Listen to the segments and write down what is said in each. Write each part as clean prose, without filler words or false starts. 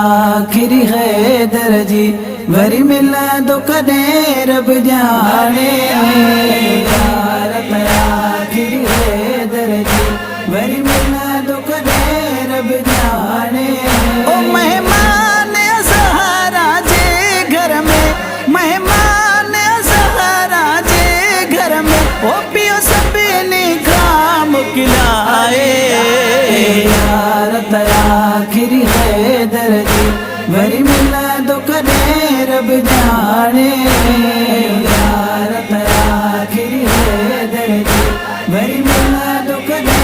आखिरी हैदर जी वरी मिला दो कदे रब जाने। आखिरी हैदर जी वरी मिला दो कदे रब जाने। ओ मेहमान सहारा जे घर में, मेहमान सहारा जे घर में, ओ पियो सभिनी खां मुकिलाए। आखिरी हैदर जी वरी मिला दो कदे रब जाने। आखिरी हैदर जी वरी मिला दो कदे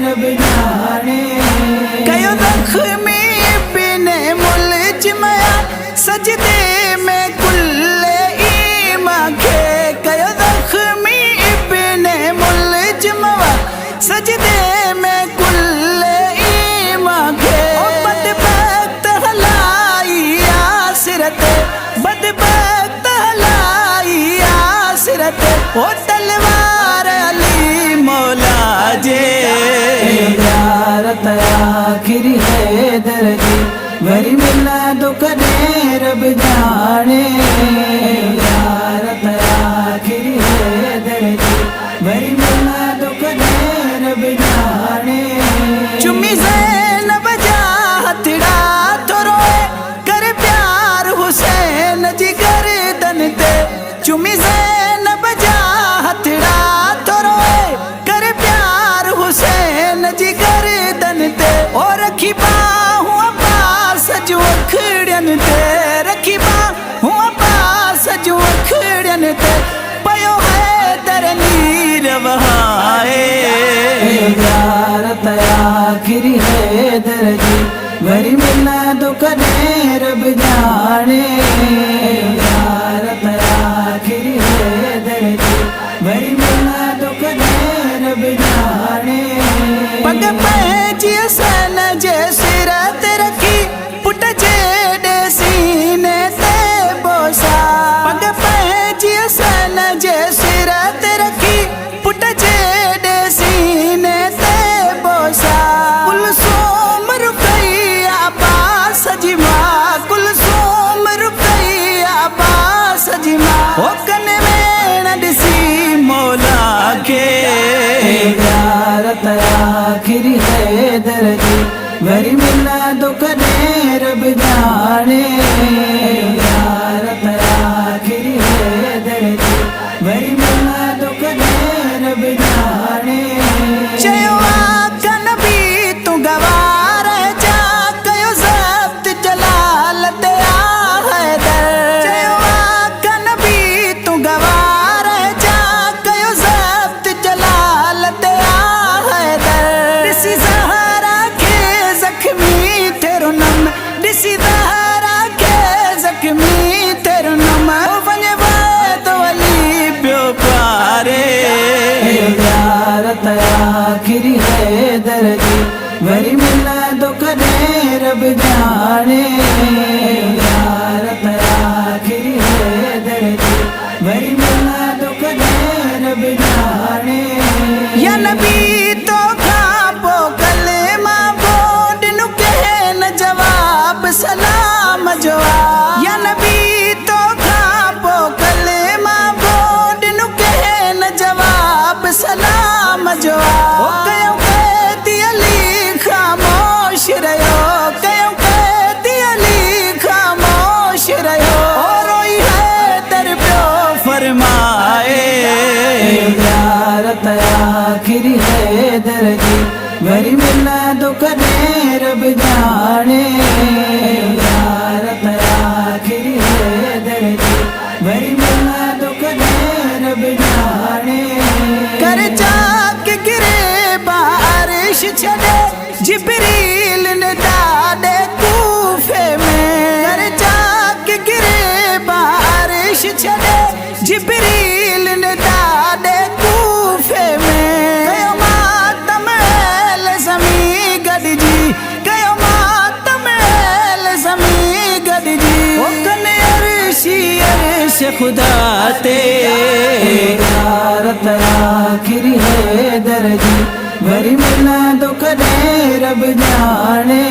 रब जाने। कयो ज़ख्मी बिने मुलज़िमया सजदे में कुल्ले ईमान खे। कयो ज़ख्मी बिने मुलज़िमया सजदे में कुल्ले ईमान खे। ओ बदबख्त हलाई आसिरत, बदबख्त हलाई आसिरत, ओ तलवार अली मौला जे। आखिरी हैदर जी वरी मिला दो कदे रब जाने। आखिरी हैदर जी वरी मिला दो कदे रब जाने। चुमी ज़ैनब जा हथड़ा थोरो कर प्यार हुसैन जी गर्दन ते। चुमी ज़ैनब जा हथड़ा थोरो कर प्यार हुसैन जी गर्दन ते। ओ रखी बाहूं अब्बास जूं अखिड़ियन ते, रखी बाहूं अब्बास जूं अखिड़ियन ते, पयो हैदर नीर वहाए। आखिरी हैदर जी वरी मिला दो कदे रब जाने। आखिरी हैदर जी वरी मिला दो कदे रब जाने। पग पैंजी सन जे सिर ते रखी पुट जेड़े सीने ते बोसा। पग पैंजी सन जे सिर ते रखी पुट जेड़े सीने ते बोसा। कुलसूम रुकैया पास जी मां, कुलसूम रुकैया पास जी मां, ओ कने में ॾिसी मौला के। आखिरी हैदर जी वरी मिला दो कदे रब जाने। आखिरी हैदर जी वरी मिला दो कदे रब जाने। चयो आकन भी तू गवार जा कयो ज़ब्त जलालत आ हैदर। चयो आकन भी तू गवार जा कयो ज़ब्त जलालत आ हैदर। ॾिसी ज़हरा खे ज़ख्मी तेरो नम, ॾिसी ज़हरा खे ज़ख्मी तेरो नम, वञे वादो अली पियो पारे। आखिरी हैदर जी वरी मिला दो कदे रब जाने। आखिरी हैदर जी वरी मिला दो कदे रब जाने। या नबी तो खापो कलेमा बोड नु कहन जवाब सलाम जो। या नबी तो खापो कलेमा बोड नु कहन जवाब सलाम जो। ओ कयो कैदी अली खामोश रहियो, कयो कैदी अली खामोश रहियो, ओ रोई हैदर पियो फरमाए। आखिरी हैदर जी वरी मिला दो कदे रब जाने। आखिरी हैदर जी वरी मिला दो कदे रब जाने। कर जाके गिरे बारिश छड़े जिब्रील ने डाले कूफे में। कर जाके गिरे बारिश छड़े जिब्रील ने डाले कूफे में। कयो मातम एल ज़मी गॾिजी, कयो मातम एल ज़मी गॾिजी, ओ कने अर्शी अर्श खुदा ते। आखिरी हैदर जी वरी मिला दो कदे रब जाने।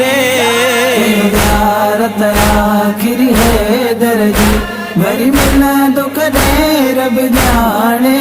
रे ज़ियारत आखिरी है दर्जी मेरी मिलना दुख दे रब जाने